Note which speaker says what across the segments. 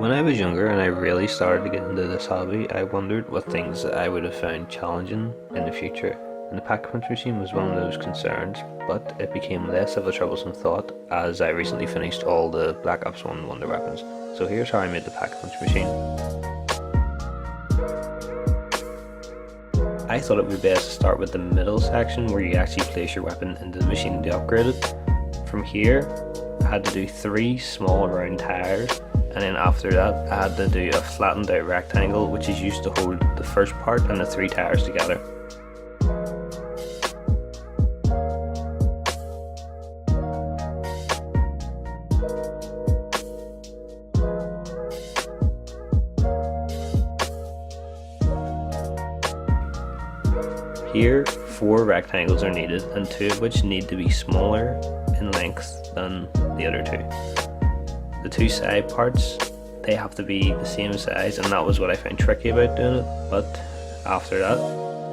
Speaker 1: When I was younger and I really started to get into this hobby, I wondered what things that I would have found challenging in the future. And the pack-a-punch machine was one of those concerns, but it became less of a troublesome thought as I recently finished all the Black Ops 1 Wonder Weapons. So here's how I made the pack-a-punch machine. I thought it would be best to start with the middle section where you actually place your weapon into the machine to upgrade it. From here, I had to do 3 small round tires, and then after that I had to do a flattened out rectangle which is used to hold the first part and the 3 tires together. Here, 4 rectangles are needed, and 2 of which need to be smaller in length than the other 2. The 2 side parts, they have to be the same size, and that was what I found tricky about doing it. But after that,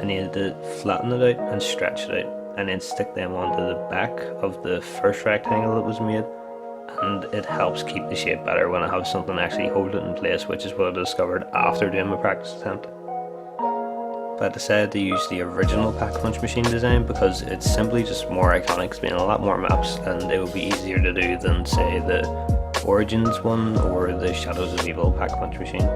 Speaker 1: I needed to flatten it out and stretch it out, and then stick them onto the back of the first rectangle that was made, and it helps keep the shape better when I have something to actually hold it in place, which is what I discovered after doing my practice attempt. But I decided to use the original pack-a-punch machine design because it's simply just more iconic. It's been a lot more maps and it would be easier to do than say the Origins one or the Shadows of Evil pack-a-punch machine.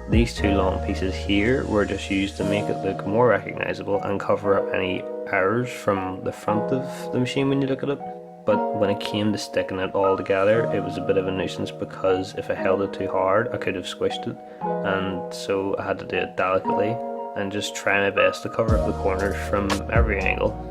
Speaker 1: These 2 long pieces here were just used to make it look more recognisable and cover up any errors from the front of the machine when you look at it. But when it came to sticking it all together, it was a bit of a nuisance because if I held it too hard I could have squished it, and so I had to do it delicately and just try my best to cover up the corners from every angle.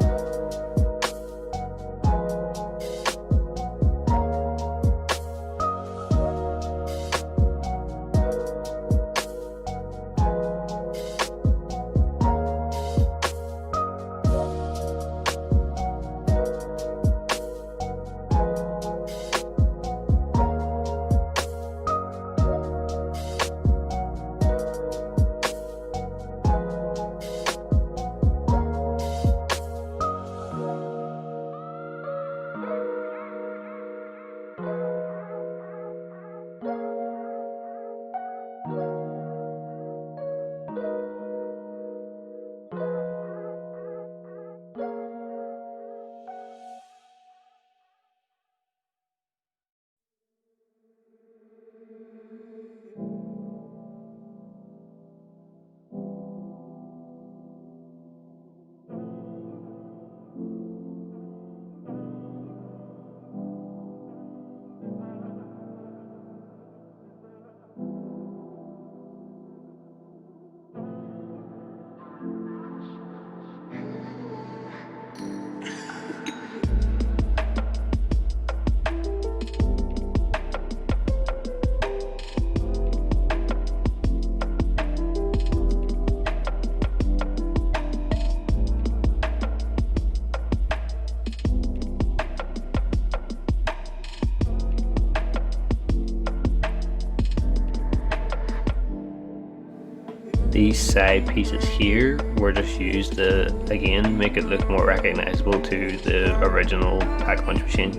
Speaker 1: These side pieces here were just used to, again, make it look more recognisable to the original pack-a-punch machine.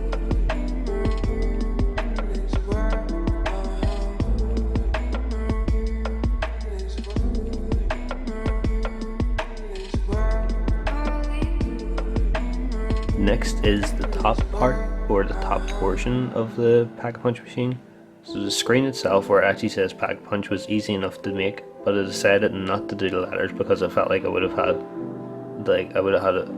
Speaker 1: Next is the top part, or the top portion of the Pack-a-Punch machine. So the screen itself, where it actually says Pack-a-Punch, was easy enough to make, but I decided not to do the letters because I felt like I would have had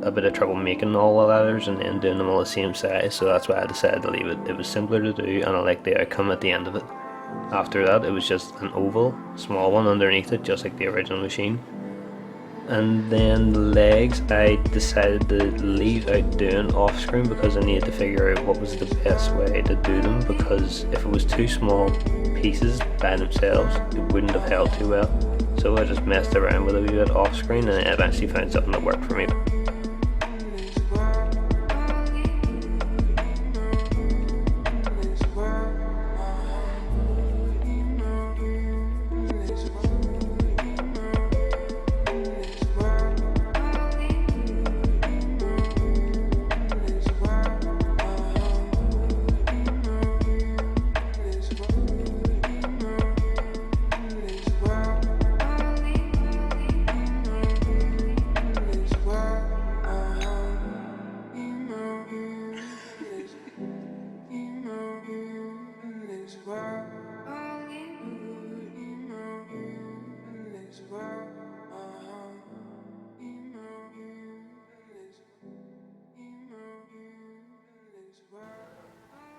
Speaker 1: a bit of trouble making all the letters and then doing them all the same size, so that's why I decided to leave it. It was simpler to do and I liked the outcome at the end of it. After that, it was just an oval, small one underneath it, just like the original machine. And then the legs, I decided to leave out doing off screen because I needed to figure out what was the best way to do them, because if it was too small pieces by themselves, it wouldn't have held too well. So I just messed around with it a wee bit off screen and I eventually found something that worked for me.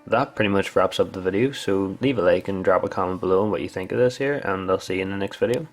Speaker 1: That pretty much wraps up the video, so leave a like and drop a comment below on what you think of this here, and I'll see you in the next video.